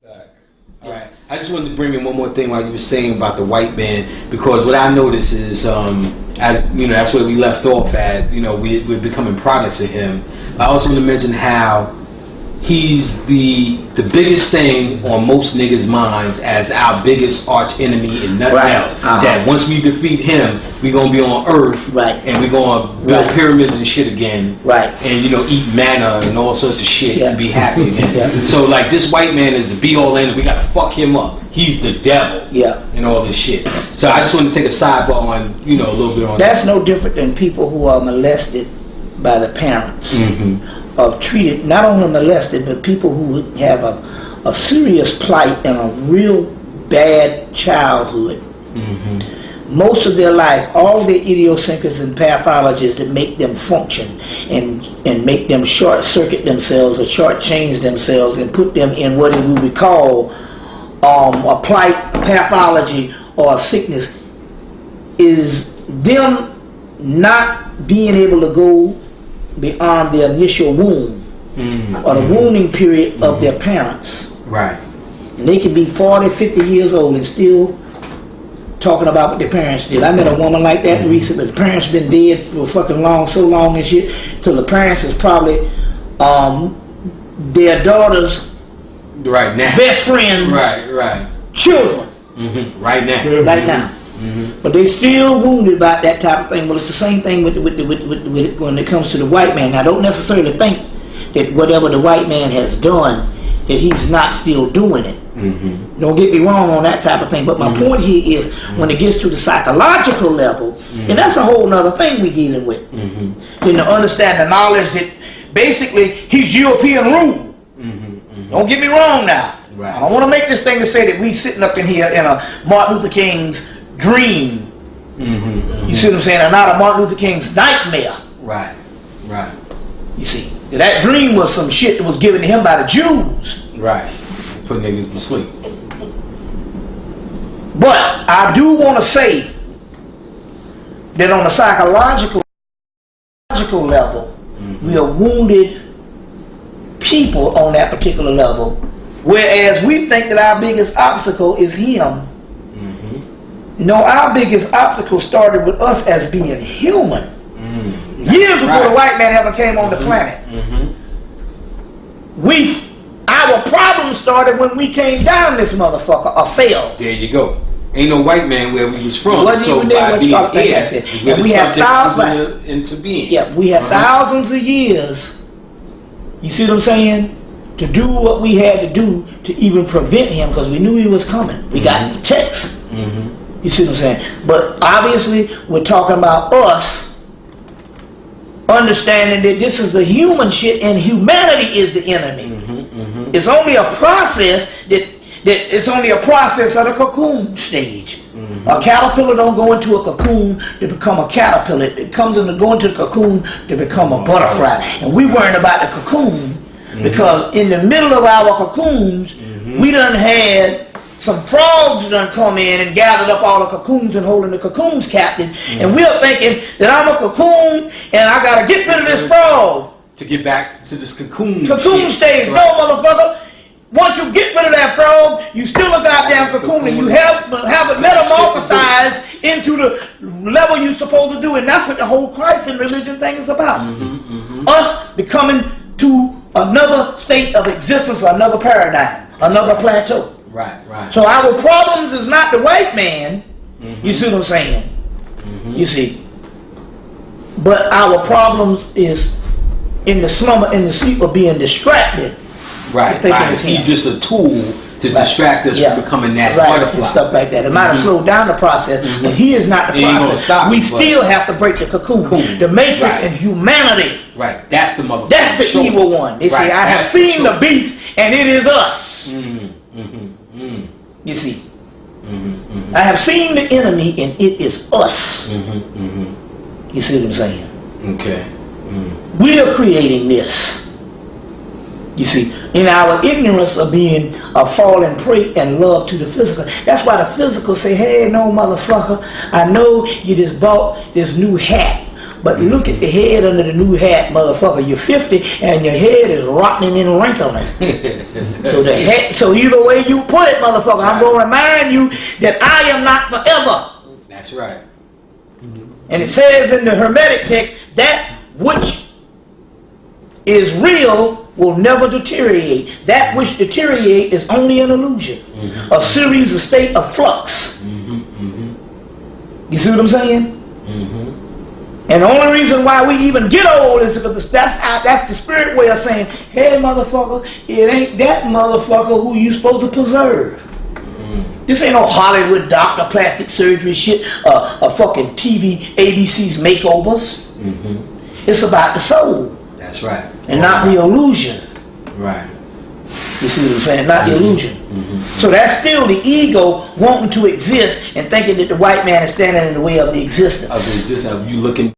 All right. I just wanted to bring in one more thing while you were saying about the white man, because what I notice is, as you know, that's where we left off at. You know, we're becoming products of him. I also want to mention how he's the biggest thing on most niggas' minds as our biggest arch enemy and nothing else. That once we defeat him, we're gonna be on Earth, and we're gonna build pyramids and shit again, and you know, eat manna and all sorts of shit and be happy again. So like, this white man is the be all end. We gotta fuck him up. He's the devil, and all this shit. So I just want to take a sidebar on, you know, a little bit on that's no different than people who are molested by the parents. Of treated, not only molested, but people who have a serious plight and a real bad childhood. Most of their life, all the idiosyncrasies and pathologies that make them function and make them short circuit themselves or short change themselves and put them in what we would call a plight, a pathology, or a sickness, is them not being able to go beyond the initial wound or the wounding period of their parents. And they can be 40, 50 years old and still talking about what their parents did. I met a woman like that recently. The parents been dead for fucking so long and shit, till the parents is probably their daughter's best friend's children. Right now. But they still wounded about that type of thing. Well, it's the same thing with when it comes to the white man. Now, don't necessarily think that whatever the white man has done, that he's not still doing it. Don't get me wrong on that type of thing. But my point here is, when it gets to the psychological level, and that's a whole nother thing we're dealing with. Then to understand the knowledge that basically he's European rule. Don't get me wrong now. I don't want to make this thing to say that we sitting up in here in a Martin Luther King's dream. You see what I'm saying? And not a Martin Luther King's nightmare. You see, that dream was some shit that was given to him by the Jews. Put niggas to sleep. But I do want to say that on a psychological level, we are wounded people on that particular level, whereas we think that our biggest obstacle is him. No, our biggest obstacle started with us as being human. Years before the white man ever came on the planet. Our problem started when we came down this motherfucker, or fell. There you go. Ain't no white man where we was from. So by being here, and we have thousands into being. We have thousands of years. You see what I'm saying? To do what we had to do to even prevent him, because we knew he was coming. We got the text. You see what I'm saying? But obviously, we're talking about us understanding that this is the human shit and humanity is the enemy. It's only a process that it's only a process of the cocoon stage. A caterpillar don't go into a cocoon to become a caterpillar. It comes into go into a cocoon to become a butterfly. And we worrying about the cocoon because in the middle of our cocoons, we done had some frogs done come in and gathered up all the cocoons and holding the cocoons captive. And we're thinking that I'm a cocoon and I got to get rid of this frog. To get back to this cocoon stage. No, motherfucker. Once you get rid of that frog, you still a goddamn cocoon and you have it metamorphosized into the level you're supposed to do. And that's what the whole Christ and religion thing is about. Us becoming to another state of existence, another paradigm, another plateau. So our problems is not the white man. You see what I'm saying? You see. But our problems is in the slumber, in the sleep of being distracted. He's just a tool to distract us from becoming that butterfly. And stuff like that. It might have slowed down the process, but he is not the process. We still have to break the cocoon. The matrix and humanity. That's the motherfucker. That's the evil one. They say, I have seen the beast and it is us. You see, I have seen the enemy and it is us. You see what I'm saying? We are creating this. You see, in our ignorance of being a fallen prey and love to the physical. That's why the physical say, hey, no, motherfucker, I know you just bought this new hat But look at the head under the new hat, motherfucker. You're 50 and your head is rotting and wrinkling. So the head, so either way you put it, motherfucker, I'm going to remind you that I am not forever. That's right. And it says in the Hermetic text, that which is real will never deteriorate. That which deteriorates is only an illusion. A series, a state of flux. You see what I'm saying? And the only reason why we even get old is because that's the spirit way of saying, hey motherfucker, it ain't that motherfucker who you supposed to preserve. This ain't no Hollywood doctor, plastic surgery shit, a fucking TV, ABC's makeovers. It's about the soul. That's right. And not the illusion. Right. You see what I'm saying? Not the illusion. So that's still the ego wanting to exist and thinking that the white man is standing in the way of the existence. Of you looking